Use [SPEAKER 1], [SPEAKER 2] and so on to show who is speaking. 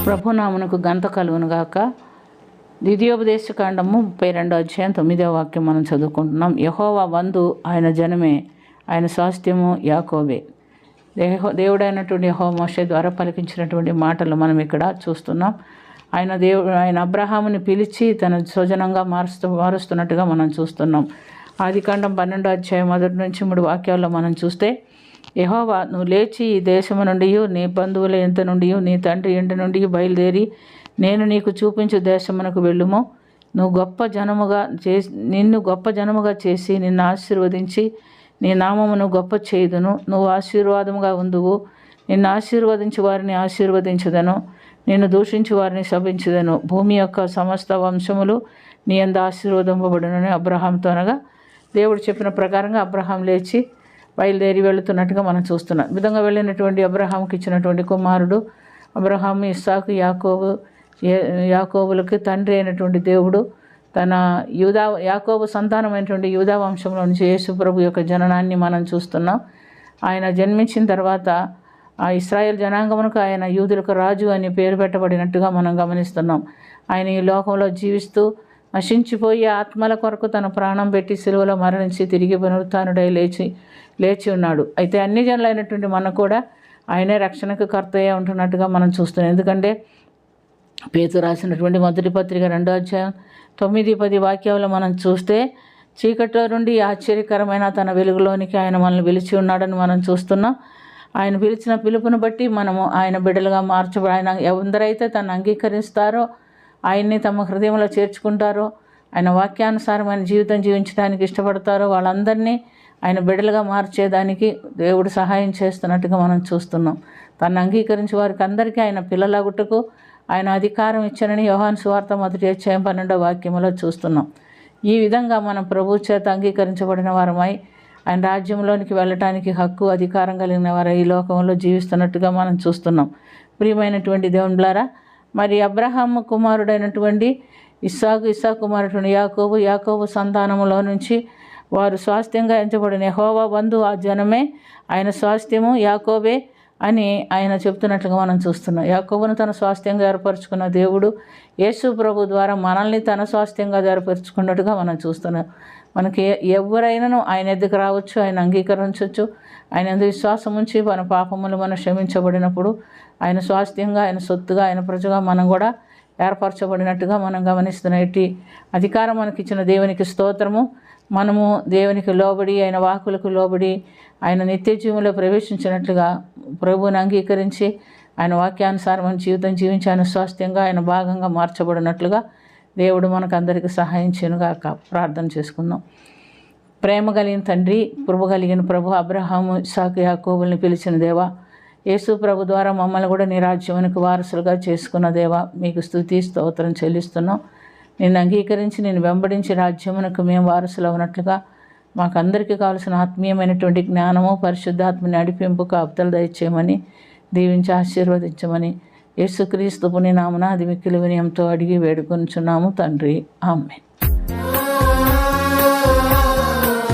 [SPEAKER 1] ప్రభునామునకు గంత కలుగునుగాక. ద్వితీయోపదేశకాండము 32వ అధ్యాయం 9వ వాక్యం మనం చదువుకుంటున్నాం. యెహోవా బంధు ఆయన జనమే, ఆయన స్వాస్థ్యము యాకోబే. దేవుడైనటువంటి యెహోవా మోషే ద్వారా పలికించినటువంటి మాటలు మనం ఇక్కడ చూస్తున్నాం. ఆయన అబ్రహాముని పిలిచి తన స్వజనంగా మారుస్తున్నట్టుగా మనం చూస్తున్నాం. ఆదికాండం 12వ అధ్యాయం 1 నుంచి 3 వాక్యాల్లో మనం చూస్తే, యెహోవా నువ్వు లేచి ఈ దేశము నుండి, నీ బంధువుల ఇంటి నుండి, నీ తండ్రి ఇంటి నుండి బయలుదేరి నేను నీకు చూపించు దేశమునకు వెళ్ళుము. నిన్ను గొప్ప జనముగా చేసి నిన్ను ఆశీర్వదించి నీ నామమును గొప్ప చేయుదును. నువ్వు ఆశీర్వాదముగా ఉందువు. నిన్ను ఆశీర్వదించి వారిని ఆశీర్వదించుదను, నిన్ను దూషించి వారిని శపించుదను. భూమి యొక్క సమస్త వంశములు నీ యందు ఆశీర్వదింపబడునని అబ్రహాంతో అనగా, దేవుడు చెప్పిన ప్రకారంగా అబ్రహాం లేచి బయలుదేరి వెళుతున్నట్టుగా మనం చూస్తున్నాం. ఈ విధంగా వెళ్ళినటువంటి అబ్రహాంకి ఇచ్చినటువంటి కుమారుడు అబ్రహాము, ఇస్సాకు, యాకోబులకి తండ్రి అయినటువంటి దేవుడు తన యాకోబు సంతానమైనటువంటి యూదా వంశంలో నుంచి యేసు ప్రభు యొక్క జననాన్ని మనం చూస్తున్నాం. ఆయన జన్మించిన తర్వాత ఆ ఇశ్రాయేల్ జనాంగమునకు ఆయన యూదులకు రాజు అని పేరు పెట్టబడినట్టుగా మనం గమనిస్తున్నాం. ఆయన ఈ లోకంలో జీవిస్తూ నశించిపోయి ఆత్మల కొరకు తన ప్రాణం పెట్టి సిలువలో మరణించి తిరిగి పునరుత్థానుడై లేచి ఉన్నాడు. అయితే అన్ని జనులైనటువంటి మనకు కూడా ఆయనే రక్షణకు కర్తయ్యే ఉంటున్నట్టుగా మనం చూస్తున్నాం. ఎందుకంటే పేతురు రాసినటువంటి మొదటి పత్రిక 2వ అధ్యాయం 9-10 వాక్యాలు మనం చూస్తే, చీకట్లో నుండి ఆశ్చర్యకరమైన తన వెలుగులోనికి ఆయన మనల్ని పిలిచి ఉన్నాడని మనం చూస్తున్నాం. ఆయన పిలిచిన పిలుపుని బట్టి మనము ఆయన బిడ్డలుగా ఆయన ఎందరైతే తను అంగీకరిస్తారో, ఆయన్ని తమ హృదయంలో చేర్చుకుంటారో, ఆయన వాక్యానుసారమైన జీవితం జీవించడానికి ఇష్టపడతారో వాళ్ళందరినీ ఆయన బిడ్డలుగా మార్చేదానికి దేవుడు సహాయం చేస్తున్నట్టుగా మనం చూస్తున్నాం. తను అంగీకరించి వారికి అందరికీ ఆయన పిల్లలగుటకు ఆయన అధికారం ఇచ్చానని యోహాను సువార్త 1వ అధ్యాయం 12వ వాక్యంలో చూస్తున్నాం. ఈ విధంగా మనం ప్రభు చేత అంగీకరించబడిన వారమై ఆయన రాజ్యంలోనికి వెళ్ళటానికి హక్కు, అధికారం కలిగిన వారు ఈ లోకంలో జీవిస్తున్నట్టుగా మనం చూస్తున్నాం. ప్రియమైనటువంటి దేవునిలారా, మరి అబ్రహాము కుమారుడైనటువంటి ఇస్సాకు కుమారుడైన యాకోబు సంతానములో నుంచి వారు స్వాస్థ్యంగా ఎంచబడిన యెహోవా బంధు ఆ జనమే, ఆయన స్వాస్థ్యము యాకోబే అని ఆయన చెప్తున్నట్లుగా మనం చూస్తున్నాం. యాకోబును తన స్వాస్థ్యంగా ఏర్పరచుకున్న దేవుడు యేసు ప్రభు ద్వారా మనల్ని తన స్వాస్థ్యంగా ఏర్పరచుకున్నట్టుగా మనం చూస్తున్నాం. మనకి ఎవరైనాను ఆయన ఎద్దుకు రావచ్చు, ఆయన అంగీకరించవచ్చు. ఆయన ఎందుకు విశ్వాసం ఉంచి మన పాపములు మనం క్షమించబడినప్పుడు ఆయన స్వాస్థ్యంగా, ఆయన సొత్తుగా, ఆయన ప్రజగా మనం కూడా ఏర్పరచబడినట్టుగా మనం గమనిస్తున్నాం. ఇట్టి అధికారం మనకిచ్చిన దేవునికి స్తోత్రము. మనము దేవునికి లోబడి, ఆయన వాక్కులకు లోబడి ఆయన నిత్య జీవంలో ప్రవేశించినట్లుగా ప్రభువుని అంగీకరించి ఆయన వాక్యానుసారమైన జీవితం జీవించి ఆయన స్వాస్థ్యంగా, ఆయన భాగంగా మార్చబడినట్లుగా దేవుడు మనకు అందరికీ సహాయం చేయనుగాక. ప్రార్థన చేసుకుందాం. ప్రేమ కలిగిన తండ్రి, కృప కలిగిన ప్రభు, అబ్రహాము, ఇస్సాకు, యాకోబుల్ని పిలిచిన దేవా, యేసు ప్రభు ద్వారా మమ్మల్ని కూడా నీ రాజ్యానికి వారసులుగా చేసుకున్న దేవా, మీకు స్తుతి స్తోత్రం చెల్లిస్తున్నాం. నిన్ను అంగీకరించి నేను వెంబడించి రాజ్యమునకు మేము వారసులు ఉన్నట్లుగా మాకందరికీ కావాల్సిన ఆత్మీయమైనటువంటి జ్ఞానము, పరిశుద్ధాత్మ నడిపింపు, కాపుదలు దయచేయమని, దీవించి ఆశీర్వదించమని యేసుక్రీస్తు పుణ్యనామమున అది మిక్కిలి వినయంతో అడిగి వేడుకొనుచున్నాము తండ్రి. ఆమేన్.